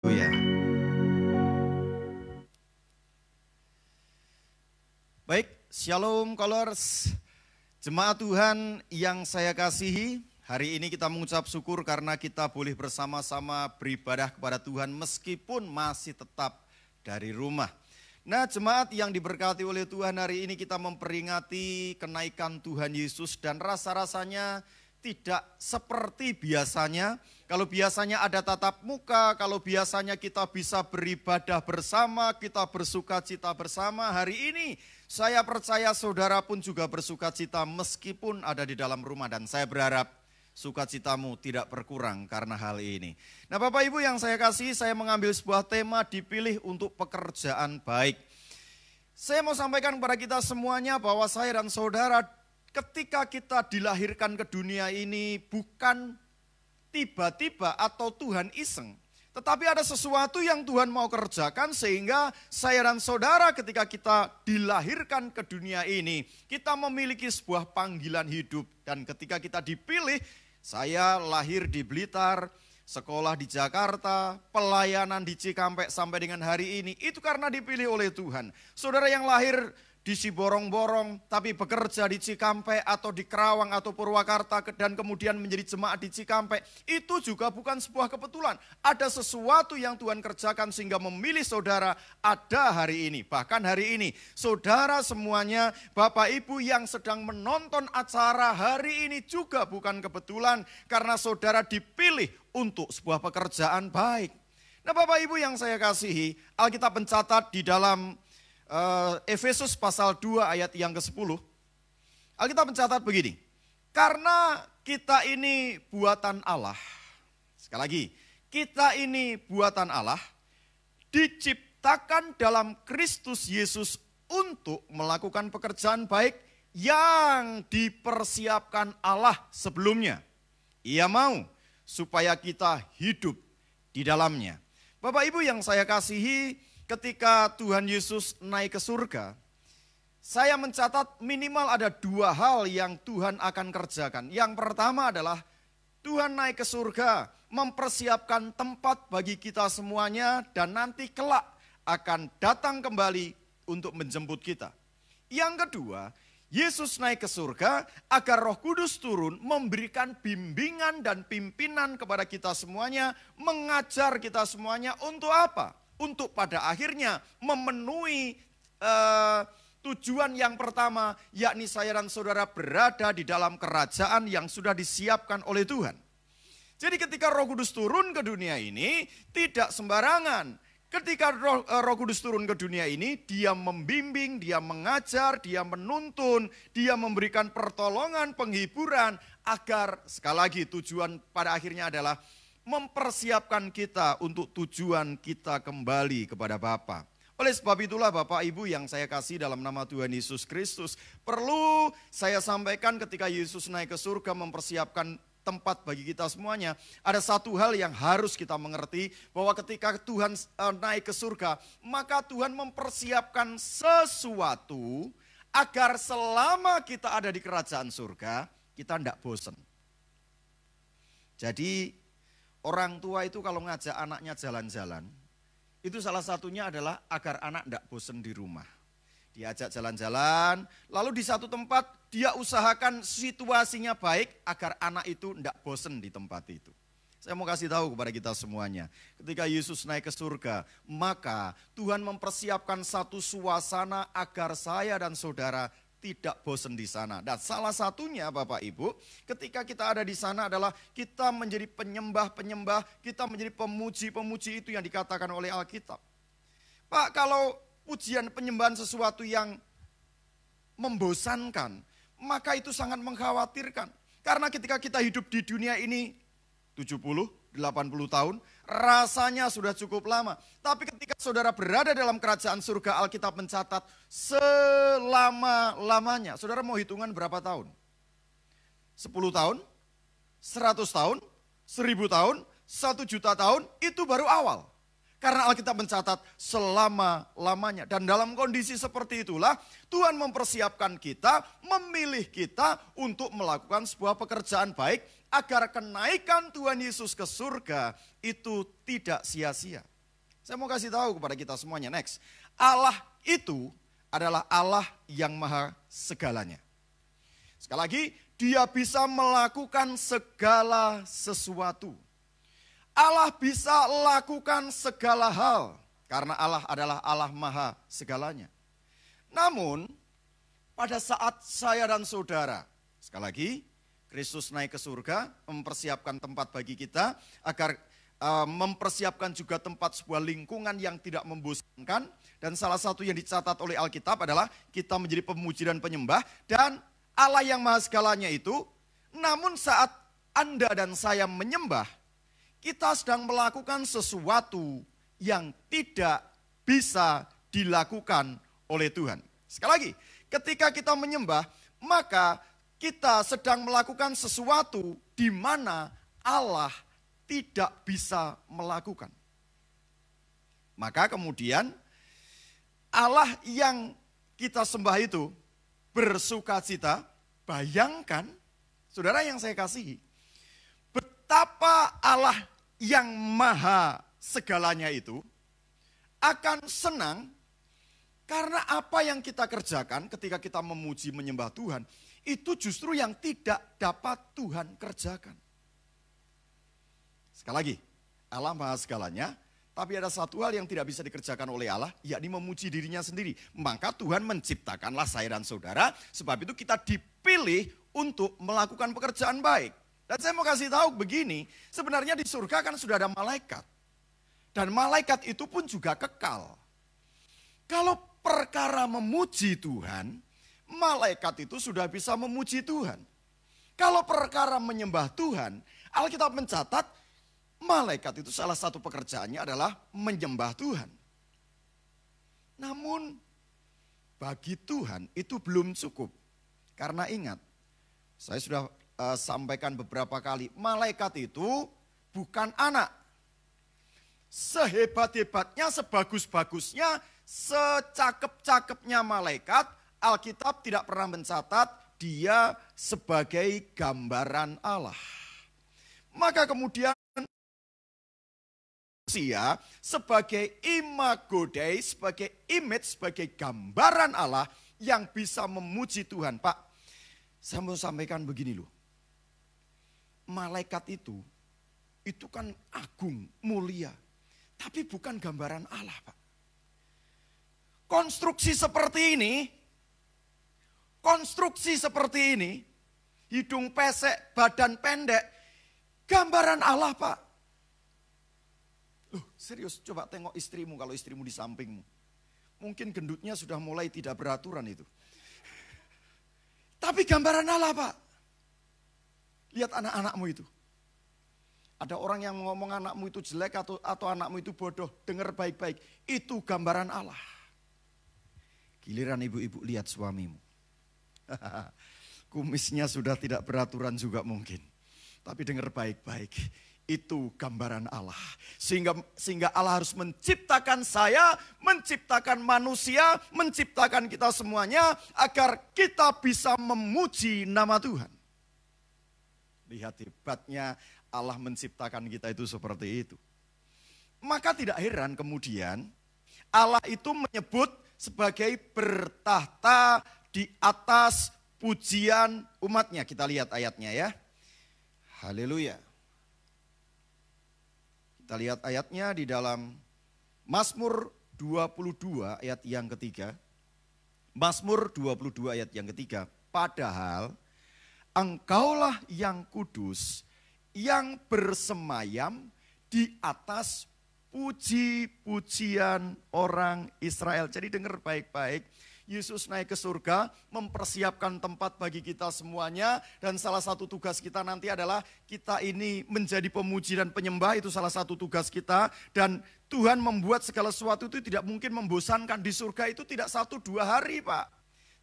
Haleluya. Baik, Shalom Colors. Jemaat Tuhan yang saya kasihi, hari ini kita mengucap syukur karena kita boleh bersama-sama beribadah kepada Tuhan meskipun masih tetap dari rumah. Nah, jemaat yang diberkati oleh Tuhan, hari ini kita memperingati kenaikan Tuhan Yesus dan rasa-rasanya tidak seperti biasanya. Kalau biasanya ada tatap muka, kalau biasanya kita bisa beribadah bersama, kita bersuka cita bersama, hari ini saya percaya saudara pun juga bersuka cita meskipun ada di dalam rumah, dan saya berharap sukacitamu tidak berkurang karena hal ini. Nah, Bapak Ibu yang saya kasih, saya mengambil sebuah tema dipilih untuk pekerjaan baik. Saya mau sampaikan kepada kita semuanya bahwa saya dan saudara ketika kita dilahirkan ke dunia ini bukan tiba-tiba atau Tuhan iseng. Tetapi ada sesuatu yang Tuhan mau kerjakan sehingga saya dan saudara ketika kita dilahirkan ke dunia ini, kita memiliki sebuah panggilan hidup. Dan ketika kita dipilih, saya lahir di Blitar, sekolah di Jakarta, pelayanan di Cikampek sampai dengan hari ini, itu karena dipilih oleh Tuhan. Saudara yang lahir di Siborong-Borong, tapi bekerja di Cikampek atau di Kerawang atau Purwakarta dan kemudian menjadi jemaat di Cikampek, itu juga bukan sebuah kebetulan. Ada sesuatu yang Tuhan kerjakan sehingga memilih saudara ada hari ini. Bahkan hari ini, saudara semuanya, Bapak Ibu yang sedang menonton acara hari ini juga bukan kebetulan karena saudara dipilih untuk sebuah pekerjaan baik. Nah, Bapak Ibu yang saya kasihi, Alkitab mencatat di dalam Efesus pasal 2 ayat yang ke-10, Alkitab mencatat begini, karena kita ini buatan Allah, sekali lagi, kita ini buatan Allah, diciptakan dalam Kristus Yesus untuk melakukan pekerjaan baik yang dipersiapkan Allah sebelumnya. Ia mau supaya kita hidup di dalamnya. Bapak Ibu yang saya kasihi, ketika Tuhan Yesus naik ke surga, saya mencatat minimal ada dua hal yang Tuhan akan kerjakan. Yang pertama adalah Tuhan naik ke surga, mempersiapkan tempat bagi kita semuanya dan nanti kelak akan datang kembali untuk menjemput kita. Yang kedua, Yesus naik ke surga agar Roh Kudus turun memberikan bimbingan dan pimpinan kepada kita semuanya, mengajar kita semuanya untuk apa? Untuk pada akhirnya memenuhi tujuan yang pertama, yakni saya dan saudara berada di dalam kerajaan yang sudah disiapkan oleh Tuhan. Jadi ketika Roh Kudus turun ke dunia ini tidak sembarangan. Ketika Roh Kudus turun ke dunia ini, dia membimbing, dia mengajar, dia menuntun, dia memberikan pertolongan, penghiburan, agar sekali lagi tujuan pada akhirnya adalah mempersiapkan kita untuk tujuan kita kembali kepada Bapa. Oleh sebab itulah Bapak Ibu yang saya kasih dalam nama Tuhan Yesus Kristus, perlu saya sampaikan ketika Yesus naik ke surga mempersiapkan tempat bagi kita semuanya, ada satu hal yang harus kita mengerti, bahwa ketika Tuhan naik ke surga, maka Tuhan mempersiapkan sesuatu agar selama kita ada di kerajaan surga, kita tidak bosan. Jadi orang tua itu kalau ngajak anaknya jalan-jalan, itu salah satunya adalah agar anak tidak bosan di rumah. Diajak jalan-jalan, lalu di satu tempat dia usahakan situasinya baik agar anak itu tidak bosan di tempat itu. Saya mau kasih tahu kepada kita semuanya, ketika Yesus naik ke surga, maka Tuhan mempersiapkan satu suasana agar saya dan saudara tidak bosan di sana. Dan salah satunya Bapak Ibu, ketika kita ada di sana adalah kita menjadi penyembah-penyembah, kita menjadi pemuji-pemuji itu yang dikatakan oleh Alkitab. Pak, kalau pujian penyembahan sesuatu yang membosankan, maka itu sangat mengkhawatirkan. Karena ketika kita hidup di dunia ini 70, 80 tahun, rasanya sudah cukup lama. Tapi ketika saudara berada dalam kerajaan surga, Alkitab mencatat selama-lamanya. Saudara mau hitungan berapa tahun? 10 tahun, 100 tahun, 1000 tahun, 1 juta tahun, itu baru awal. Karena Alkitab mencatat selama-lamanya. Dan dalam kondisi seperti itulah Tuhan mempersiapkan kita, memilih kita untuk melakukan sebuah pekerjaan baik agar kenaikan Tuhan Yesus ke surga itu tidak sia-sia. Saya mau kasih tahu kepada kita semuanya, next. Allah itu adalah Allah yang maha segalanya. Sekali lagi, dia bisa melakukan segala sesuatu. Allah bisa lakukan segala hal, karena Allah adalah Allah maha segalanya. Namun, pada saat saya dan saudara, sekali lagi, Kristus naik ke surga, mempersiapkan tempat bagi kita, agar mempersiapkan juga tempat sebuah lingkungan yang tidak membosankan. Dan salah satu yang dicatat oleh Alkitab adalah kita menjadi pemuji dan penyembah, dan Allah yang maha segalanya itu, namun saat Anda dan saya menyembah, kita sedang melakukan sesuatu yang tidak bisa dilakukan oleh Tuhan. Sekali lagi, ketika kita menyembah, maka kita sedang melakukan sesuatu di mana Allah tidak bisa melakukan. Maka kemudian Allah yang kita sembah itu bersukacita. Bayangkan, saudara yang saya kasihi, betapa Allah yang maha segalanya itu akan senang karena apa yang kita kerjakan ketika kita memuji menyembah Tuhan, itu justru yang tidak dapat Tuhan kerjakan. Sekali lagi, Allah maha segalanya, tapi ada satu hal yang tidak bisa dikerjakan oleh Allah, yakni memuji dirinya sendiri. Maka Tuhan menciptakanlah saya dan saudara, sebab itu kita dipilih untuk melakukan pekerjaan baik. Dan saya mau kasih tahu begini, sebenarnya di surga kan sudah ada malaikat. Dan malaikat itu pun juga kekal. Kalau perkara memuji Tuhan, malaikat itu sudah bisa memuji Tuhan. Kalau perkara menyembah Tuhan, Alkitab mencatat malaikat itu salah satu pekerjaannya adalah menyembah Tuhan. Namun bagi Tuhan itu belum cukup. Karena ingat, saya sudah sampaikan beberapa kali, malaikat itu bukan anak. Sehebat-hebatnya, sebagus-bagusnya, secakep-cakepnya malaikat, Alkitab tidak pernah mencatat dia sebagai gambaran Allah. Maka kemudian manusia sebagai imago Dei, sebagai image, sebagai gambaran Allah yang bisa memuji Tuhan. Pak, saya mau sampaikan begini loh. Malaikat itu kan agung, mulia. Tapi bukan gambaran Allah, Pak. Konstruksi seperti ini, hidung pesek, badan pendek, gambaran Allah, Pak. Loh, serius, coba tengok istrimu kalau istrimu di sampingmu. Mungkin gendutnya sudah mulai tidak beraturan itu. Tapi gambaran Allah, Pak. Lihat anak-anakmu itu. Ada orang yang ngomong anakmu itu jelek atau anakmu itu bodoh. Dengar baik-baik, itu gambaran Allah. Giliran ibu-ibu lihat suamimu. Kumisnya sudah tidak beraturan juga mungkin. Tapi dengar baik-baik, itu gambaran Allah. Sehingga Allah harus menciptakan saya, menciptakan manusia, menciptakan kita semuanya agar kita bisa memuji nama Tuhan. Lihat hebatnya Allah menciptakan kita itu seperti itu. Maka tidak heran kemudian Allah itu menyebut sebagai bertahta di atas pujian umatnya. Kita lihat ayatnya ya. Haleluya. Kita lihat ayatnya di dalam Mazmur 22 ayat yang ketiga. Mazmur 22 ayat yang ketiga. Padahal engkaulah yang kudus, yang bersemayam di atas puji-pujian orang Israel. Jadi dengar baik-baik, Yesus naik ke surga, mempersiapkan tempat bagi kita semuanya. Dan salah satu tugas kita nanti adalah kita ini menjadi pemuji dan penyembah, itu salah satu tugas kita. Dan Tuhan membuat segala sesuatu itu tidak mungkin membosankan. Di surga itu tidak 1-2 hari, Pak.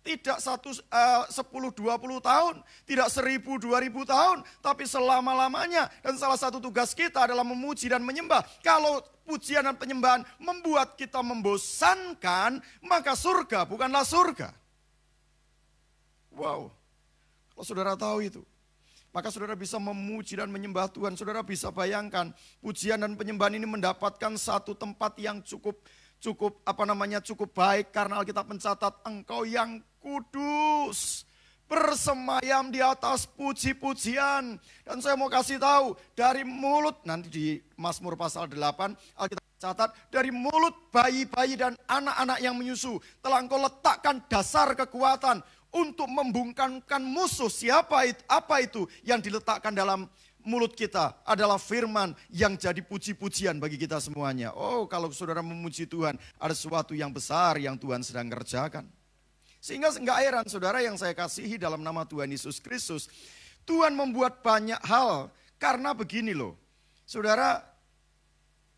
Tidak 10-20 tahun, tidak 1000-2000 tahun, tapi selama-lamanya. Dan salah satu tugas kita adalah memuji dan menyembah. Kalau pujian dan penyembahan membuat kita membosankan, maka surga bukanlah surga. Wow, kalau saudara tahu itu. maka saudara bisa memuji dan menyembah Tuhan. Saudara bisa bayangkan, pujian dan penyembahan ini mendapatkan satu tempat yang cukup baik, karena Alkitab mencatat Engkau yang kudus bersemayam di atas puji-pujian. Dan saya mau kasih tahu, dari mulut, nanti di Mazmur pasal 8, Alkitab catat, dari mulut bayi-bayi dan anak-anak yang menyusu telah Engkau letakkan dasar kekuatan untuk membungkamkan musuh. Apa itu yang diletakkan dalam mulut kita? Adalah firman yang jadi puji-pujian bagi kita semuanya. Oh, kalau saudara memuji Tuhan, ada sesuatu yang besar yang Tuhan sedang kerjakan. Sehingga enggak heran saudara yang saya kasihi dalam nama Tuhan Yesus Kristus, Tuhan membuat banyak hal karena begini loh. Saudara,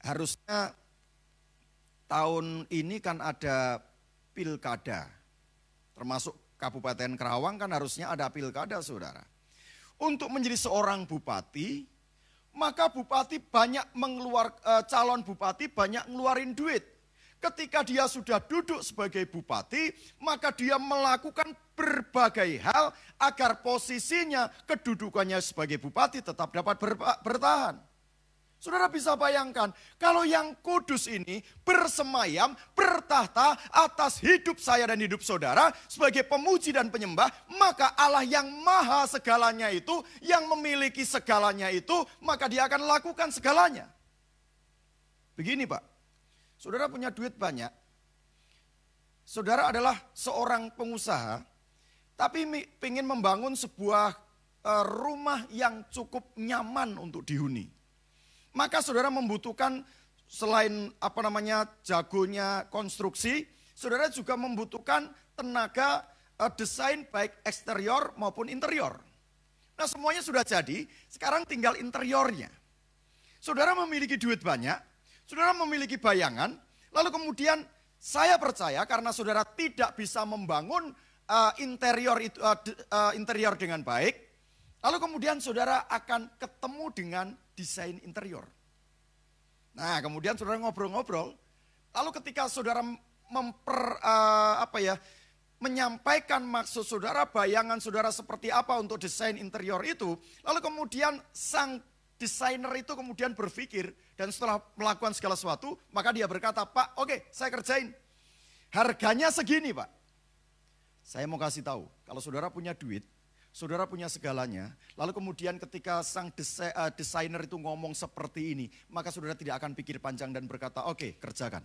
harusnya tahun ini kan ada pilkada, termasuk Kabupaten Kerawang kan harusnya ada pilkada saudara. Untuk menjadi seorang bupati, maka bupati calon bupati banyak ngeluarin duit. Ketika dia sudah duduk sebagai bupati, maka dia melakukan berbagai hal agar posisinya, kedudukannya sebagai bupati tetap dapat bertahan. Saudara bisa bayangkan, kalau yang kudus ini bersemayam, bertahta atas hidup saya dan hidup saudara sebagai pemuji dan penyembah, maka Allah yang maha segalanya itu, yang memiliki segalanya itu, maka dia akan lakukan segalanya. Begini Pak, saudara punya duit banyak, saudara adalah seorang pengusaha, tapi ingin membangun sebuah rumah yang cukup nyaman untuk dihuni. Maka saudara membutuhkan selain jagonya konstruksi, saudara juga membutuhkan tenaga desain baik eksterior maupun interior. Nah semuanya sudah jadi, sekarang tinggal interiornya. Saudara memiliki duit banyak, saudara memiliki bayangan, lalu kemudian saya percaya karena saudara tidak bisa membangun interior dengan baik, lalu kemudian saudara akan ketemu dengan desain interior. Nah, kemudian saudara ngobrol-ngobrol. Lalu ketika saudara menyampaikan maksud saudara, bayangan saudara seperti apa untuk desain interior itu, lalu kemudian sang desainer itu kemudian berpikir dan setelah melakukan segala sesuatu, maka dia berkata, "Pak, oke, saya kerjain. Harganya segini, Pak." Saya mau kasih tahu, kalau saudara punya duit, saudara punya segalanya, lalu kemudian ketika sang desainer itu ngomong seperti ini, maka saudara tidak akan pikir panjang dan berkata, "Oke, kerjakan."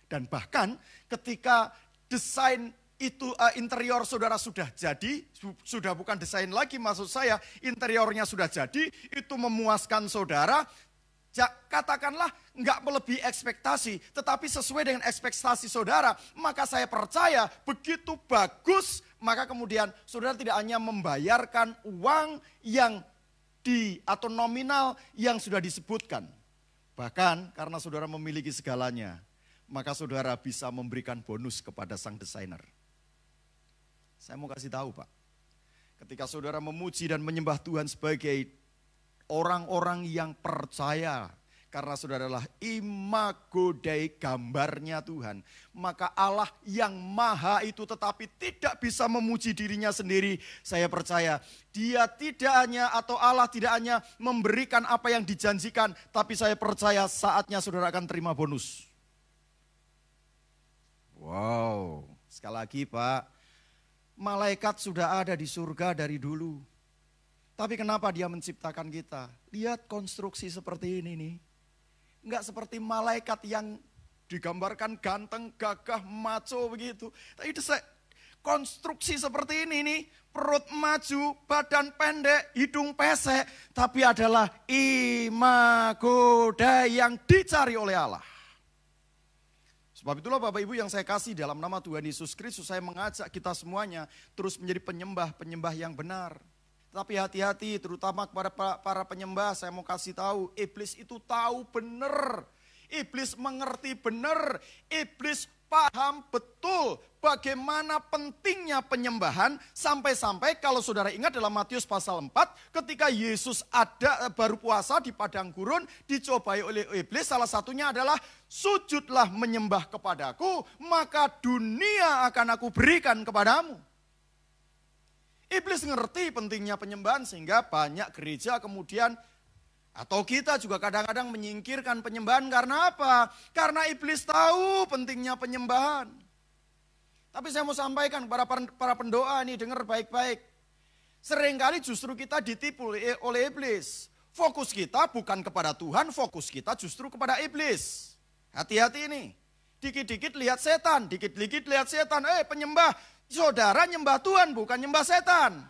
Dan bahkan ketika desain itu interior saudara sudah jadi, sudah bukan desain lagi maksud saya, interiornya sudah jadi, itu memuaskan saudara, katakanlah enggak melebihi ekspektasi, tetapi sesuai dengan ekspektasi saudara, maka saya percaya begitu bagus, maka kemudian saudara tidak hanya membayarkan uang yang atau nominal yang sudah disebutkan. Bahkan karena saudara memiliki segalanya, maka saudara bisa memberikan bonus kepada sang desainer. Saya mau kasih tahu Pak, ketika saudara memuji dan menyembah Tuhan sebagai orang-orang yang percaya, karena saudara adalah imago Dei, gambarnya Tuhan, maka Allah yang maha itu tetapi tidak bisa memuji dirinya sendiri. Saya percaya dia tidak hanya atau Allah tidak hanya memberikan apa yang dijanjikan, tapi saya percaya saatnya saudara akan terima bonus. Wow, sekali lagi Pak, malaikat sudah ada di surga dari dulu. Tapi kenapa dia menciptakan kita? Lihat konstruksi seperti ini nih. Enggak seperti malaikat yang digambarkan ganteng, gagah, maco begitu. Tapi konstruksi seperti ini nih, perut maju, badan pendek, hidung pesek. Tapi adalah imago Dei yang dicari oleh Allah. Sebab itulah Bapak Ibu yang saya kasih dalam nama Tuhan Yesus Kristus, saya mengajak kita semuanya terus menjadi penyembah yang benar. Tapi hati-hati terutama kepada para penyembah, saya mau kasih tahu, iblis itu tahu benar. Iblis mengerti benar, iblis paham betul bagaimana pentingnya penyembahan. Sampai-sampai kalau saudara ingat dalam Matius pasal 4, ketika Yesus baru puasa di padang gurun, dicobai oleh iblis, salah satunya adalah sujudlah menyembah kepadaku, maka dunia akan aku berikan kepadamu. Iblis ngerti pentingnya penyembahan sehingga banyak gereja kemudian atau kita juga kadang-kadang menyingkirkan penyembahan karena apa? Karena iblis tahu pentingnya penyembahan. Tapi saya mau sampaikan para pendoa ini, dengar baik-baik. Seringkali justru kita ditipu oleh iblis. Fokus kita bukan kepada Tuhan, fokus kita justru kepada iblis. Hati-hati ini. Dikit-dikit lihat setan, dikit-dikit lihat setan. Penyembah, saudara nyembah Tuhan bukan nyembah setan.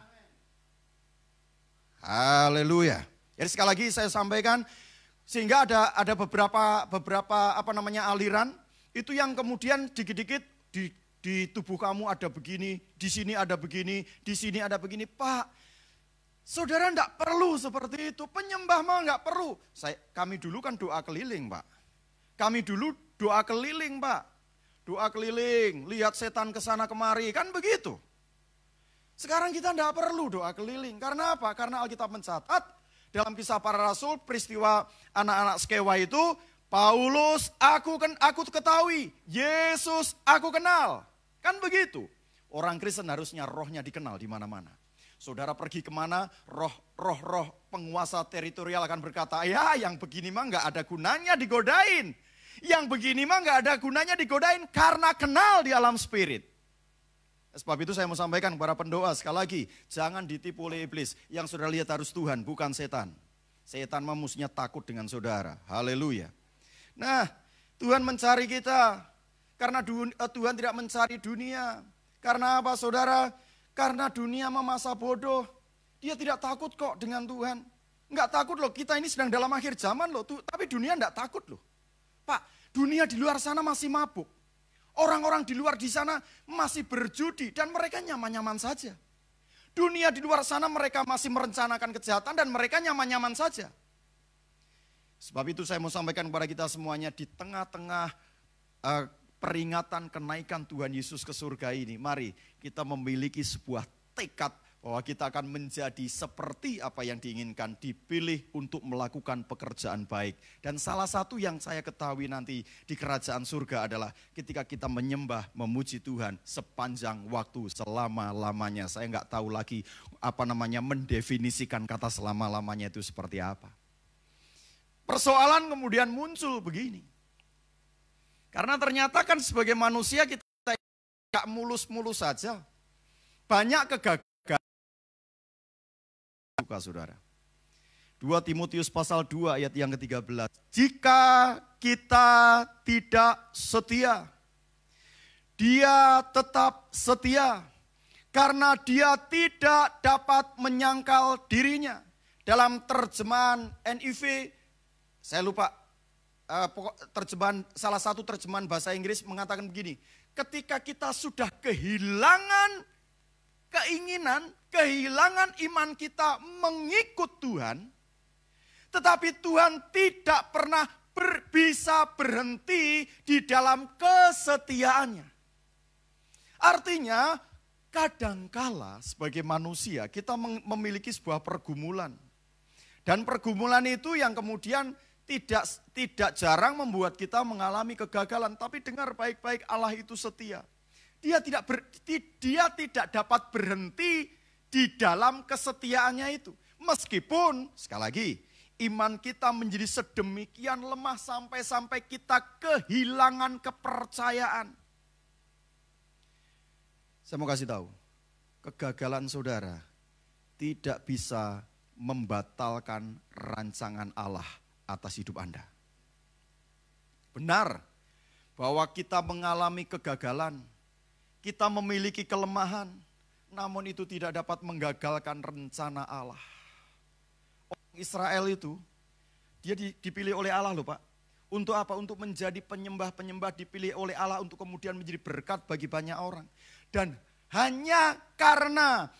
Haleluya. Jadi sekali lagi saya sampaikan, sehingga ada beberapa aliran itu yang kemudian dikit-dikit di tubuh kamu ada begini, di sini ada begini, di sini ada begini. Pak, saudara enggak perlu seperti itu, penyembah mah enggak perlu. Kami dulu kan doa keliling, Pak. Kami dulu doa keliling, Pak. Doa keliling, lihat setan ke sana kemari, kan begitu. Sekarang kita enggak perlu doa keliling. Karena apa? Karena Alkitab mencatat dalam Kisah Para Rasul, peristiwa anak-anak Skewa itu, Paulus, aku ketahui, Yesus aku kenal. Kan begitu. Orang Kristen harusnya rohnya dikenal di mana-mana. Saudara pergi kemana, roh penguasa teritorial akan berkata, ya yang begini mah gak ada gunanya digodain. Yang begini mah gak ada gunanya digodain karena kenal di alam spirit. Sebab itu saya mau sampaikan kepada pendoa sekali lagi, jangan ditipu oleh iblis. Yang saudara lihat harus Tuhan, bukan setan. Setan mah mestinya takut dengan saudara. Haleluya. Nah, Tuhan mencari kita karena Tuhan tidak mencari dunia. Karena apa, saudara? Karena dunia mah masa bodoh. Dia tidak takut kok dengan Tuhan. Enggak takut loh, kita ini sedang dalam akhir zaman loh. Tapi dunia enggak takut loh. Pak, dunia di luar sana masih mabuk. Orang-orang di luar di sana masih berjudi dan mereka nyaman-nyaman saja. Dunia di luar sana mereka masih merencanakan kejahatan dan mereka nyaman-nyaman saja. Sebab itu saya mau sampaikan kepada kita semuanya di tengah-tengah peringatan kenaikan Tuhan Yesus ke surga ini. Mari kita memiliki sebuah tekad bahwa kita akan menjadi seperti apa yang diinginkan, dipilih untuk melakukan pekerjaan baik. Dan salah satu yang saya ketahui nanti di kerajaan surga adalah ketika kita menyembah, memuji Tuhan sepanjang waktu, selama-lamanya. Saya nggak tahu lagi mendefinisikan kata selama-lamanya itu seperti apa. Persoalan kemudian muncul begini. Karena ternyata kan sebagai manusia kita nggak mulus-mulus saja. Banyak kegagalan. Saudara. 2 Timotius pasal 2 ayat yang ke-13. Jika kita tidak setia, dia tetap setia karena dia tidak dapat menyangkal dirinya. Dalam terjemahan NIV, saya lupa salah satu terjemahan bahasa Inggris mengatakan begini, ketika kita sudah kehilangan keinginan, kehilangan iman kita mengikut Tuhan, tetapi Tuhan tidak pernah bisa berhenti di dalam kesetiaannya. Artinya, kadangkala sebagai manusia kita memiliki sebuah pergumulan. Dan pergumulan itu yang kemudian tidak jarang membuat kita mengalami kegagalan. Tapi dengar baik-baik, Allah itu setia. Dia tidak dapat berhenti di dalam kesetiaannya itu. Meskipun, sekali lagi, iman kita menjadi sedemikian lemah sampai kita kehilangan kepercayaan. Saya mau kasih tahu, kegagalan saudara tidak bisa membatalkan rancangan Allah atas hidup Anda. Benar bahwa kita mengalami kegagalan, kita memiliki kelemahan, namun itu tidak dapat menggagalkan rencana Allah. Orang Israel itu, dia dipilih oleh Allah loh Pak. Untuk apa? Untuk menjadi penyembah-penyembah, dipilih oleh Allah untuk kemudian menjadi berkat bagi banyak orang. Dan hanya karena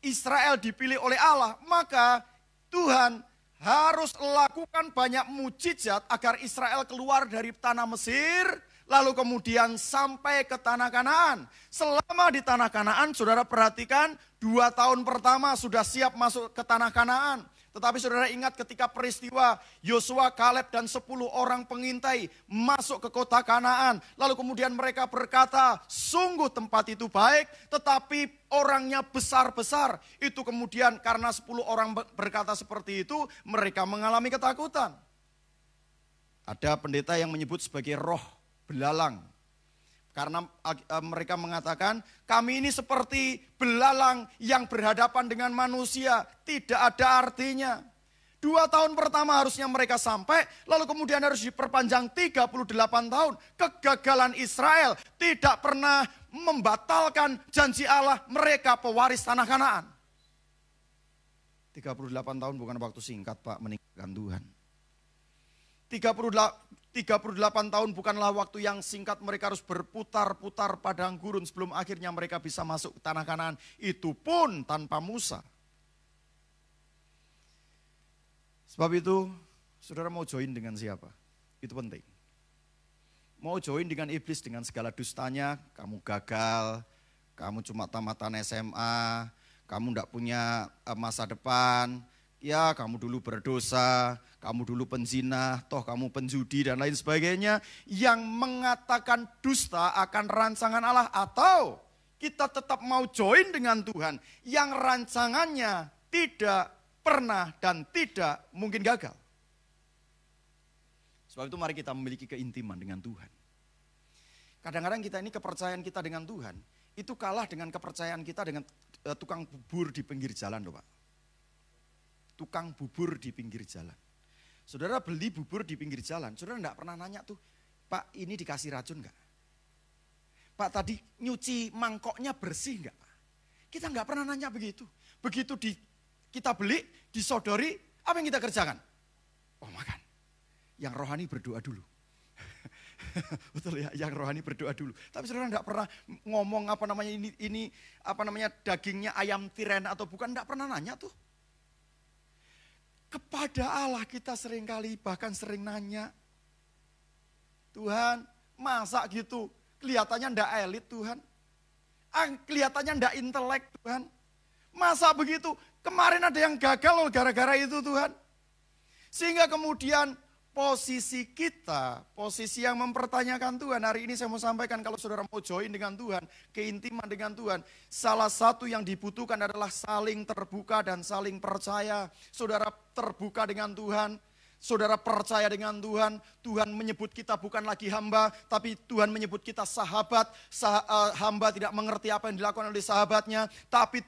Israel dipilih oleh Allah, maka Tuhan harus lakukan banyak mujizat agar Israel keluar dari tanah Mesir, lalu kemudian sampai ke tanah Kanaan. Selama di tanah Kanaan, saudara perhatikan 2 tahun pertama sudah siap masuk ke tanah Kanaan. Tetapi saudara ingat ketika peristiwa Yosua, Kaleb dan 10 orang pengintai masuk ke kota Kanaan. Lalu kemudian mereka berkata, sungguh tempat itu baik, tetapi orangnya besar-besar. Itu kemudian karena 10 orang berkata seperti itu, mereka mengalami ketakutan. Ada pendeta yang menyebut sebagai roh belalang. Karena mereka mengatakan, kami ini seperti belalang yang berhadapan dengan manusia, tidak ada artinya. 2 tahun pertama harusnya mereka sampai, lalu kemudian harus diperpanjang 38 tahun. Kegagalan Israel tidak pernah membatalkan janji Allah, mereka pewaris tanah Kanaan. 38 tahun bukan waktu singkat, Pak, meninggalkan Tuhan. 38 tahun bukanlah waktu yang singkat, mereka harus berputar-putar padang gurun sebelum akhirnya mereka bisa masuk ke tanah Kanaan. Itu pun tanpa Musa. Sebab itu, saudara mau join dengan siapa? Itu penting. Mau join dengan iblis dengan segala dustanya, kamu gagal, kamu cuma tamatan SMA, kamu tidak punya masa depan, ya kamu dulu berdosa, kamu dulu penzina, toh kamu penjudi dan lain sebagainya. Yang mengatakan dusta akan rancangan Allah, atau kita tetap mau join dengan Tuhan yang rancangannya tidak pernah dan tidak mungkin gagal. Sebab itu mari kita memiliki keintiman dengan Tuhan. Kadang-kadang kita ini kepercayaan kita dengan Tuhan itu kalah dengan kepercayaan kita dengan tukang bubur di pinggir jalan loh Pak. Tukang bubur di pinggir jalan. Saudara beli bubur di pinggir jalan, saudara enggak pernah nanya tuh, Pak ini dikasih racun enggak? Pak tadi nyuci mangkoknya bersih enggak Pak? Kita enggak pernah nanya begitu. Begitu kita beli, disodori, apa yang kita kerjakan? Oh makan. Yang rohani berdoa dulu. Betul ya, yang rohani berdoa dulu. Tapi saudara enggak pernah ngomong apa namanya ini apa namanya dagingnya ayam tiren atau bukan, enggak pernah nanya tuh. Kepada Allah kita seringkali bahkan sering nanya, Tuhan masa gitu, kelihatannya ndak elit Tuhan, kelihatannya ndak intelek Tuhan, masa begitu, kemarin ada yang gagal loh gara-gara itu Tuhan. Sehingga kemudian posisi kita, posisi yang mempertanyakan Tuhan, hari ini saya mau sampaikan kalau saudara mau join dengan Tuhan, keintiman dengan Tuhan, salah satu yang dibutuhkan adalah saling terbuka dan saling percaya. Saudara terbuka dengan Tuhan, saudara percaya dengan Tuhan, Tuhan menyebut kita bukan lagi hamba, tapi Tuhan menyebut kita sahabat. Hamba tidak mengerti apa yang dilakukan oleh sahabatnya, tapi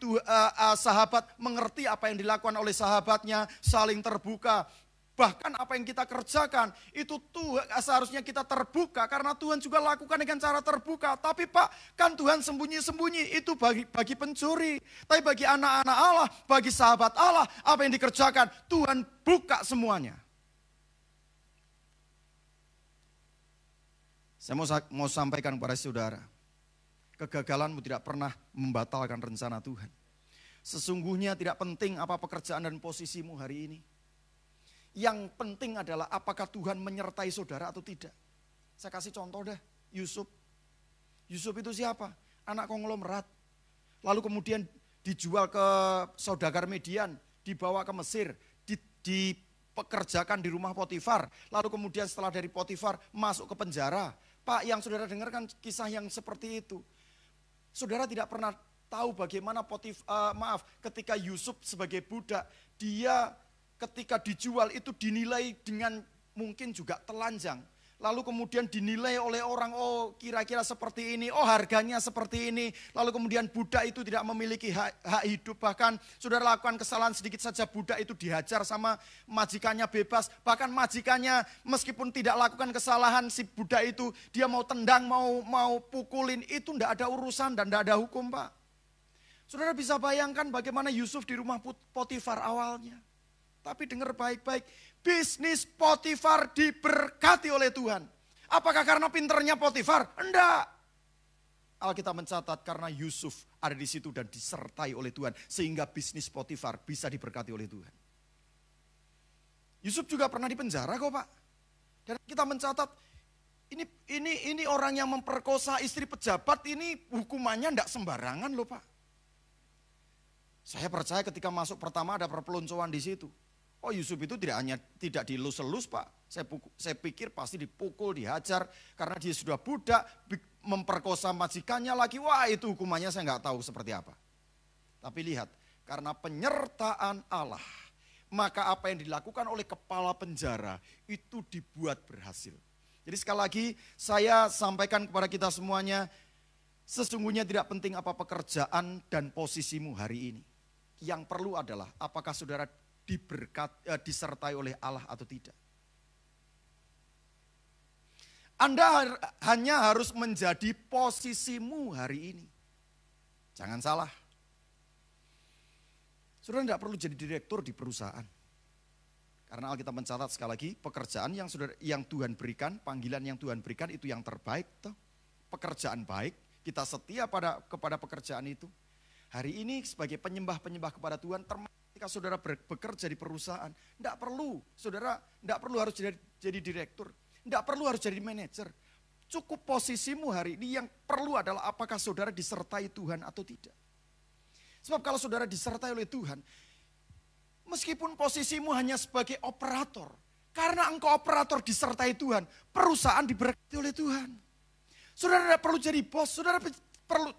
sahabat mengerti apa yang dilakukan oleh sahabatnya, saling terbuka. Bahkan apa yang kita kerjakan itu seharusnya kita terbuka karena Tuhan juga lakukan dengan cara terbuka. Tapi Pak, kan Tuhan sembunyi-sembunyi, itu bagi pencuri. Tapi bagi anak-anak Allah, bagi sahabat Allah, apa yang dikerjakan Tuhan buka semuanya. Saya mau sampaikan kepada saudara, kegagalanmu tidak pernah membatalkan rencana Tuhan. Sesungguhnya tidak penting apa pekerjaan dan posisimu hari ini. Yang penting adalah apakah Tuhan menyertai saudara atau tidak. Saya kasih contoh dah, Yusuf. Yusuf itu siapa? Anak konglomerat. Lalu kemudian dijual ke saudagar Median, dibawa ke Mesir, dipekerjakan di rumah Potifar. Lalu kemudian setelah dari Potifar masuk ke penjara. Pak, yang saudara dengarkan kisah yang seperti itu. Saudara tidak pernah tahu bagaimana ketika Yusuf sebagai budak, dia ketika dijual itu dinilai dengan mungkin juga telanjang. Lalu kemudian dinilai oleh orang, oh kira-kira seperti ini, oh harganya seperti ini. Lalu kemudian budak itu tidak memiliki hak hidup. Bahkan saudara lakukan kesalahan sedikit saja, budak itu dihajar sama majikannya bebas. Bahkan majikannya meskipun tidak lakukan kesalahan, si budak itu dia mau tendang, mau pukulin, itu tidak ada urusan dan tidak ada hukum Pak. Saudara bisa bayangkan bagaimana Yusuf di rumah Potifar awalnya. Tapi dengar baik-baik, bisnis Potifar diberkati oleh Tuhan. Apakah karena pinternya Potifar? Enggak. Alkitab mencatat karena Yusuf ada di situ dan disertai oleh Tuhan. Sehingga bisnis Potifar bisa diberkati oleh Tuhan. Yusuf juga pernah dipenjara kok Pak. Dan kita mencatat, ini orang yang memperkosa istri pejabat ini hukumannya enggak sembarangan loh Pak. Saya percaya ketika masuk pertama ada perpeloncoan di situ. Oh Yusuf itu tidak dilus-elus Pak. Saya pikir pasti dipukul, dihajar karena dia sudah budak, memperkosa majikannya lagi. Wah itu hukumannya saya nggak tahu seperti apa. Tapi lihat, karena penyertaan Allah, maka apa yang dilakukan oleh kepala penjara itu dibuat berhasil. Jadi sekali lagi saya sampaikan kepada kita semuanya, sesungguhnya tidak penting apa pekerjaan dan posisimu hari ini. Yang perlu adalah apakah saudara disertai oleh Allah atau tidak. Anda hanya harus menjadi posisimu hari ini. Jangan salah. Saudara tidak perlu jadi direktur di perusahaan. Karena Alkitab mencatat sekali lagi, pekerjaan yang Tuhan berikan, panggilan yang Tuhan berikan itu yang terbaik. Toh. Pekerjaan baik, kita setia kepada pekerjaan itu. Hari ini sebagai penyembah-penyembah kepada Tuhan, termasuk ketika saudara bekerja di perusahaan, saudara tidak perlu harus jadi direktur, tidak perlu harus jadi manajer. Cukup posisimu hari ini, yang perlu adalah apakah saudara disertai Tuhan atau tidak. Sebab kalau saudara disertai oleh Tuhan, meskipun posisimu hanya sebagai operator, karena engkau operator disertai Tuhan, perusahaan diberkati oleh Tuhan. Saudara tidak perlu jadi bos, saudara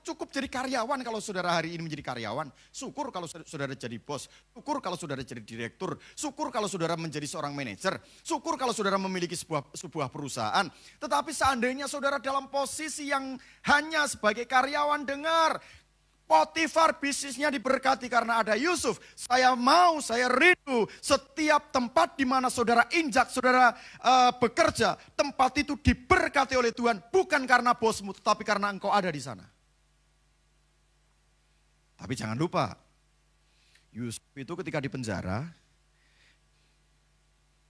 cukup jadi karyawan kalau saudara hari ini menjadi karyawan. Syukur kalau saudara jadi bos, syukur kalau saudara jadi direktur, syukur kalau saudara menjadi seorang manajer, syukur kalau saudara memiliki sebuah perusahaan. Tetapi seandainya saudara dalam posisi yang hanya sebagai karyawan, dengar, Potifar bisnisnya diberkati karena ada Yusuf. Saya rindu setiap tempat di mana saudara injak, saudara bekerja, tempat itu diberkati oleh Tuhan. Bukan karena bosmu, tetapi karena engkau ada di sana. Tapi jangan lupa, Yusuf itu ketika di penjara,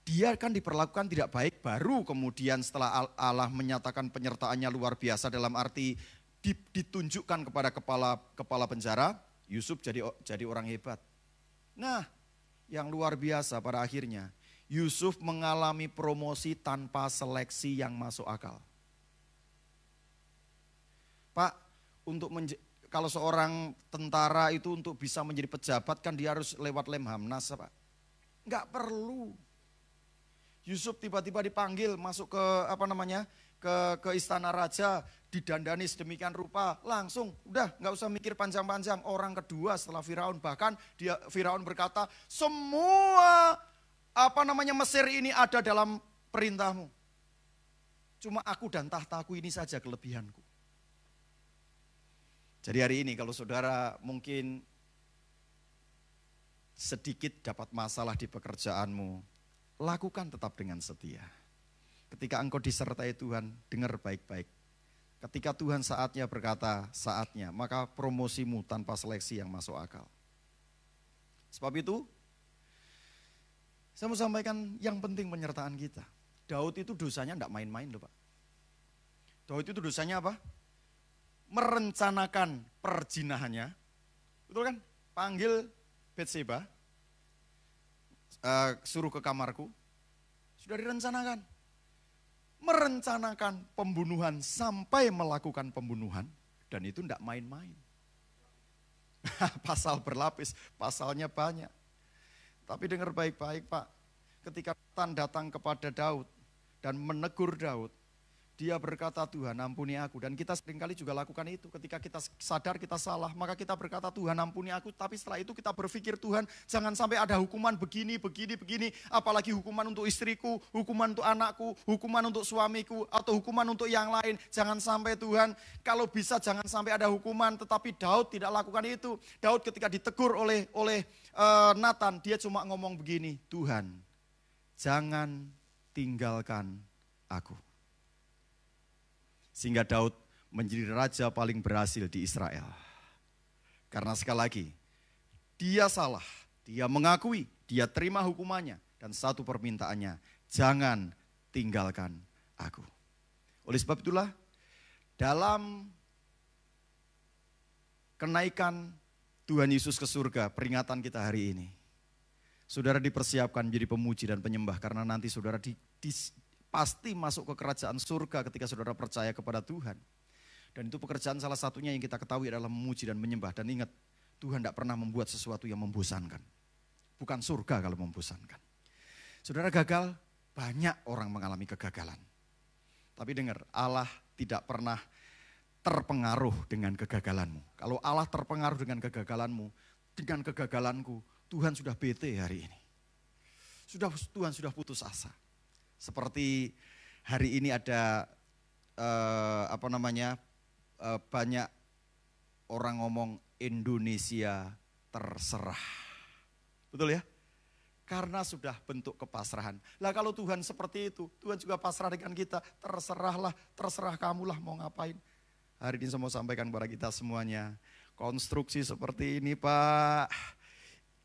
dia kan diperlakukan tidak baik, baru kemudian setelah Allah menyatakan penyertaannya luar biasa dalam arti ditunjukkan kepada kepala penjara, Yusuf jadi orang hebat. Nah, yang luar biasa pada akhirnya, Yusuf mengalami promosi tanpa seleksi yang masuk akal. Pak, kalau seorang tentara itu untuk bisa menjadi pejabat kan dia harus lewat Lemhamnas, Pak. Enggak perlu. Yusuf tiba-tiba dipanggil masuk ke istana raja, didandani sedemikian rupa, langsung udah nggak usah mikir panjang-panjang. Orang kedua setelah Firaun, bahkan Firaun berkata, semua Mesir ini ada dalam perintahmu. Cuma aku dan tahtaku ini saja kelebihanku. Jadi hari ini kalau saudara mungkin sedikit dapat masalah di pekerjaanmu, lakukan tetap dengan setia. Ketika engkau disertai Tuhan, dengar baik-baik. Ketika Tuhan saatnya berkata, saatnya, maka promosimu tanpa seleksi yang masuk akal. Sebab itu, saya mau sampaikan yang penting penyertaan kita. Daud itu dosanya enggak main-main loh Pak. Daud itu dosanya apa? Merencanakan perjinahannya. Betul kan? Panggil Betseba, suruh ke kamarku. Sudah direncanakan. Merencanakan pembunuhan sampai melakukan pembunuhan, dan itu tidak main-main. Pasal berlapis, pasalnya banyak. Tapi dengar baik-baik Pak, ketika Nathan datang kepada Daud dan menegur Daud, dia berkata, Tuhan ampuni aku. Dan kita seringkali juga lakukan itu. Ketika kita sadar kita salah, maka kita berkata, Tuhan ampuni aku. Tapi setelah itu kita berpikir, Tuhan jangan sampai ada hukuman begini. Apalagi hukuman untuk istriku, hukuman untuk anakku, hukuman untuk suamiku, atau hukuman untuk yang lain. Jangan sampai Tuhan, kalau bisa jangan sampai ada hukuman. Tetapi Daud tidak lakukan itu. Daud ketika ditegur oleh Nathan, dia cuma ngomong begini, Tuhan jangan tinggalkan aku. Sehingga Daud menjadi raja paling berhasil di Israel. Karena sekali lagi, dia salah, dia mengakui, dia terima hukumannya. Dan satu permintaannya, jangan tinggalkan aku. Oleh sebab itulah, dalam kenaikan Tuhan Yesus ke surga, peringatan kita hari ini. Saudara dipersiapkan menjadi pemuji dan penyembah, karena nanti saudara pasti masuk ke kerajaan surga ketika saudara percaya kepada Tuhan. Dan itu pekerjaan salah satunya yang kita ketahui adalah memuji dan menyembah. Dan ingat, Tuhan tidak pernah membuat sesuatu yang membosankan. Bukan surga kalau membosankan. Saudara gagal, banyak orang mengalami kegagalan. Tapi dengar, Allah tidak pernah terpengaruh dengan kegagalanmu. Kalau Allah terpengaruh dengan kegagalanmu, dengan kegagalanku, Tuhan sudah bete hari ini. Tuhan sudah putus asa. Seperti hari ini ada banyak orang ngomong Indonesia terserah. Betul ya? Karena sudah bentuk kepasrahan. Lah kalau Tuhan seperti itu, Tuhan juga pasrah dengan kita. Terserahlah, terserah kamulah mau ngapain. Hari ini saya mau sampaikan kepada kita semuanya. Konstruksi seperti ini Pak.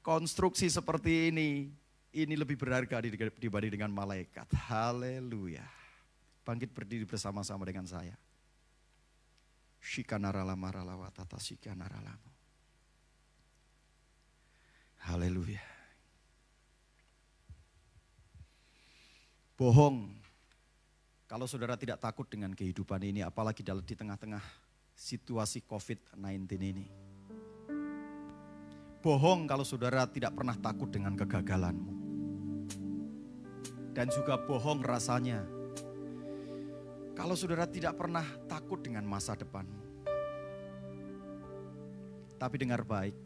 Konstruksi seperti ini lebih berharga dibanding dengan malaikat. Haleluya. Bangkit berdiri bersama-sama dengan saya. Shikanaralamaralawatata shikanaralamu. Haleluya. Bohong. Kalau saudara tidak takut dengan kehidupan ini, apalagi di tengah-tengah situasi COVID-19 ini. Bohong kalau saudara tidak pernah takut dengan kegagalanmu. Dan juga bohong rasanya kalau saudara tidak pernah takut dengan masa depanmu. Tapi dengar baik,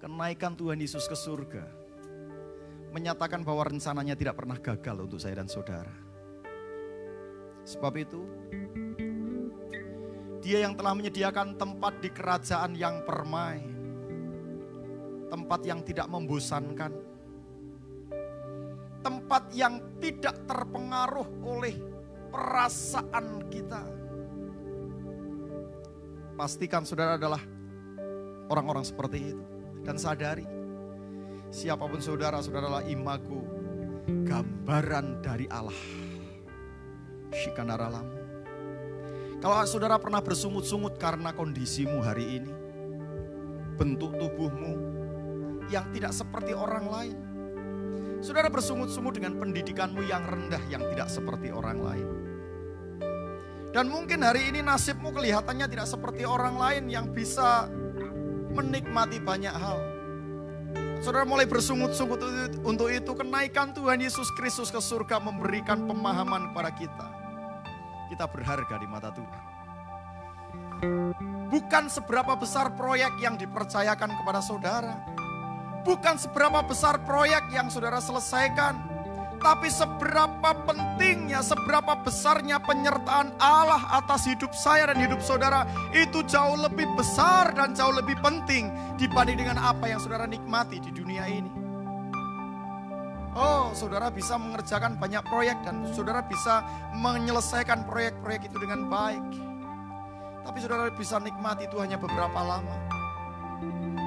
kenaikan Tuhan Yesus ke surga menyatakan bahwa rencananya tidak pernah gagal untuk saya dan saudara. Sebab itu, Dia yang telah menyediakan tempat di kerajaan yang permai, tempat yang tidak membosankan, tempat yang tidak terpengaruh oleh perasaan kita. Pastikan saudara adalah orang-orang seperti itu. Dan sadari, siapapun saudara, saudara adalah imago, gambaran dari Allah. Shikanaralam. Kalau saudara pernah bersungut-sungut karena kondisimu hari ini, bentuk tubuhmu yang tidak seperti orang lain. Saudara bersungut-sungut dengan pendidikanmu yang rendah yang tidak seperti orang lain. Dan mungkin hari ini nasibmu kelihatannya tidak seperti orang lain yang bisa menikmati banyak hal. Saudara mulai bersungut-sungut untuk itu, kenaikan Tuhan Yesus Kristus ke surga memberikan pemahaman kepada kita. Kita berharga di mata Tuhan. Bukan seberapa besar proyek yang dipercayakan kepada saudara. Bukan seberapa besar proyek yang saudara selesaikan. Tapi seberapa pentingnya, seberapa besarnya penyertaan Allah atas hidup saya dan hidup saudara. Itu jauh lebih besar dan jauh lebih penting dibanding dengan apa yang saudara nikmati di dunia ini. Oh, saudara bisa mengerjakan banyak proyek dan saudara bisa menyelesaikan proyek-proyek itu dengan baik. Tapi saudara bisa nikmati itu hanya beberapa lama.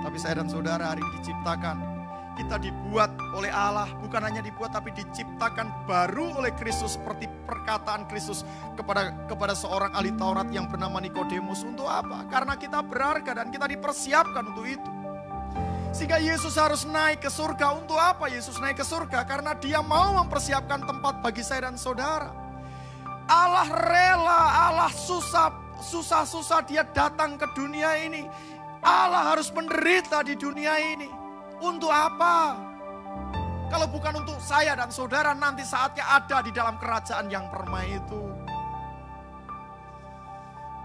Tapi saya dan saudara hari ini diciptakan. Kita dibuat oleh Allah, bukan hanya dibuat tapi diciptakan baru oleh Kristus seperti perkataan Kristus kepada seorang ahli Taurat yang bernama Nikodemus. Untuk apa? Karena kita berharga dan kita dipersiapkan untuk itu. Sehingga Yesus harus naik ke surga. Untuk apa Yesus naik ke surga? Karena Dia mau mempersiapkan tempat bagi saya dan saudara. Allah rela, Allah susah-susah Dia datang ke dunia ini. Allah harus menderita di dunia ini. Untuk apa? Kalau bukan untuk saya dan saudara nanti saatnya ada di dalam kerajaan yang permai itu.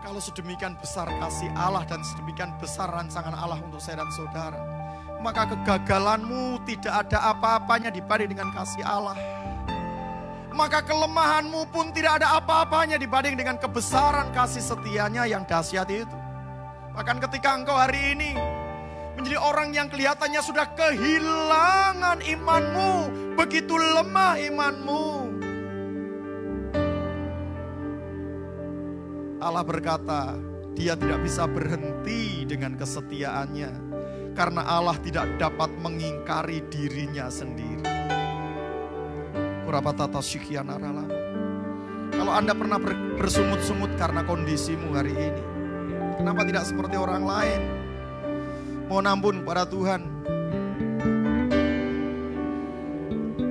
Kalau sedemikian besar kasih Allah dan sedemikian besar rancangan Allah untuk saya dan saudara, maka kegagalanmu tidak ada apa-apanya dibanding dengan kasih Allah. Maka kelemahanmu pun tidak ada apa-apanya dibanding dengan kebesaran kasih setianya yang dahsyat itu. Bahkan ketika engkau hari ini menjadi orang yang kelihatannya sudah kehilangan imanmu, begitu lemah imanmu, Allah berkata, Dia tidak bisa berhenti dengan kesetiaannya, karena Allah tidak dapat mengingkari dirinya sendiri. Kalau Anda pernah bersungut-sungut karena kondisimu hari ini, kenapa tidak seperti orang lain? Mohon ampun kepada Tuhan.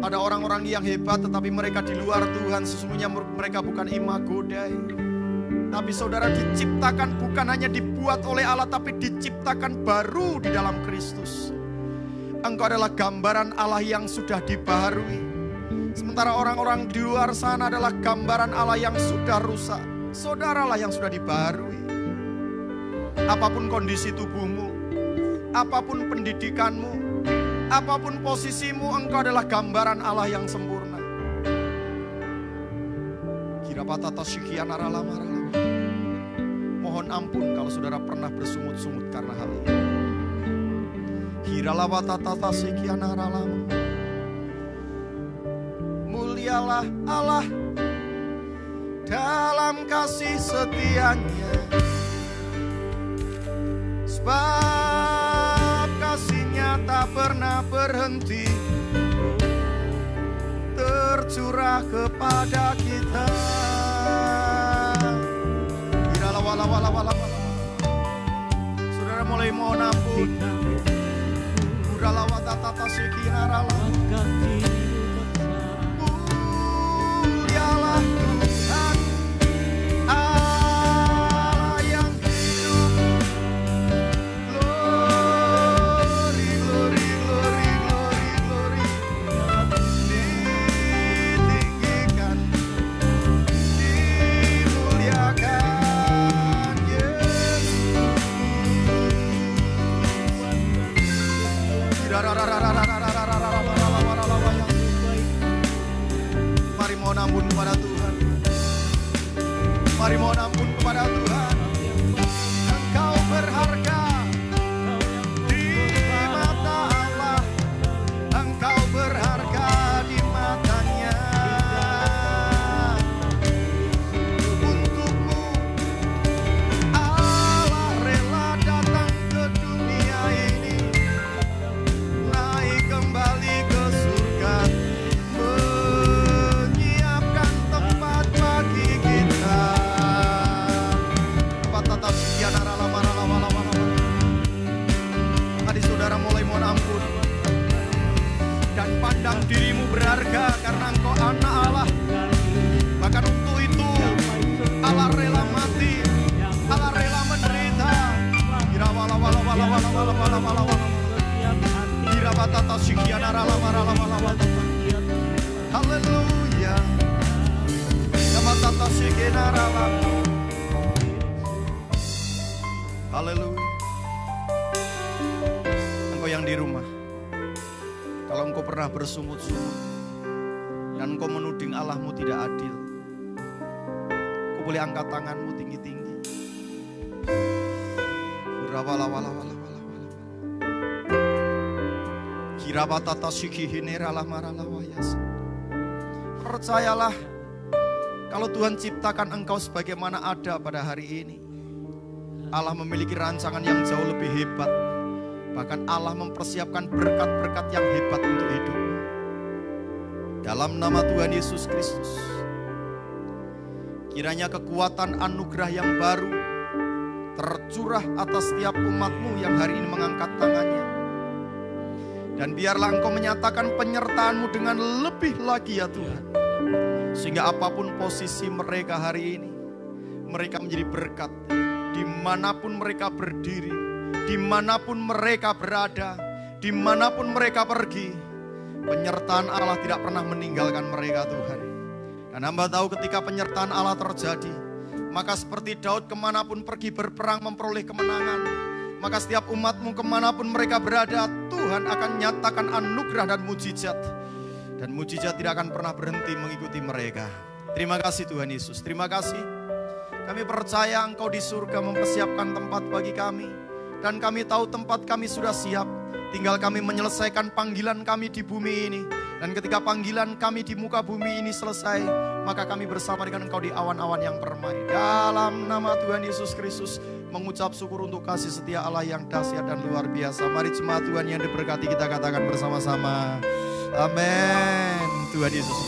Ada orang-orang yang hebat tetapi mereka di luar Tuhan. Sesungguhnya mereka bukan imago Dei. Tapi saudara diciptakan bukan hanya dibuat oleh Allah, tapi diciptakan baru di dalam Kristus. Engkau adalah gambaran Allah yang sudah dibaharui. Sementara orang-orang di luar sana adalah gambaran Allah yang sudah rusak. Saudaralah yang sudah dibaharui. Apapun kondisi tubuhmu, apapun pendidikanmu, apapun posisimu, engkau adalah gambaran Allah yang sempurna. Mohon ampun kalau saudara pernah bersungut-sungut karena hal ini. Mulialah Allah dalam kasih setianya, sebab kasih-Nya tak pernah berhenti tercurah kepada kita. Saudara mulai mohon ampun. Mulialah Tuhan Allah yang hidup. Glory, glory, glory, glory, glory. Ditinggikan, dimuliakan Yesus. Mari mohon ampun kepada Tuhan. Mari mohon ampun kepada Tuhan. Engkau berharga di mata Allah. Engkau berharga di matanya. Untukmu Allah rela datang ke dunia ini, naik kembali ke surga, menyiapkan tempat bagi kita. Tadi saudara mulai mohon ampun dan pandang dirimu berharga karena engkau anak Allah. Bahkan untuk itu Allah rela mati, Allah rela menderita. Haleluya. Haleluya. Engkau yang di rumah, kalau engkau pernah bersungut-sungut dan engkau menuding Allahmu tidak adil, kau boleh angkat tanganmu tinggi-tinggi. Percayalah, kalau Tuhan ciptakan engkau sebagaimana ada pada hari ini, Allah memiliki rancangan yang jauh lebih hebat. Bahkan Allah mempersiapkan berkat-berkat yang hebat untuk hidupmu. Dalam nama Tuhan Yesus Kristus, kiranya kekuatan anugerah yang baru tercurah atas setiap umatmu yang hari ini mengangkat tangannya. Dan biarlah engkau menyatakan penyertaanmu dengan lebih lagi ya Tuhan. Sehingga apapun posisi mereka hari ini, mereka menjadi berkat. Dimanapun mereka berdiri, dimanapun mereka berada, dimanapun mereka pergi, penyertaan Allah tidak pernah meninggalkan mereka Tuhan. Dan hamba tahu ketika penyertaan Allah terjadi, maka seperti Daud kemanapun pergi berperang memperoleh kemenangan, maka setiap umatmu kemanapun mereka berada, Tuhan akan nyatakan anugerah dan mujizat. Dan mujizat tidak akan pernah berhenti mengikuti mereka. Terima kasih Tuhan Yesus, terima kasih. Kami percaya Engkau di surga mempersiapkan tempat bagi kami. Dan kami tahu tempat kami sudah siap. Tinggal kami menyelesaikan panggilan kami di bumi ini. Dan ketika panggilan kami di muka bumi ini selesai, maka kami bersama dengan Engkau di awan-awan yang permai. Dalam nama Tuhan Yesus Kristus, mengucap syukur untuk kasih setia Allah yang dahsyat dan luar biasa. Mari jemaat Tuhan yang diberkati kita katakan bersama-sama. Amin. Tuhan Yesus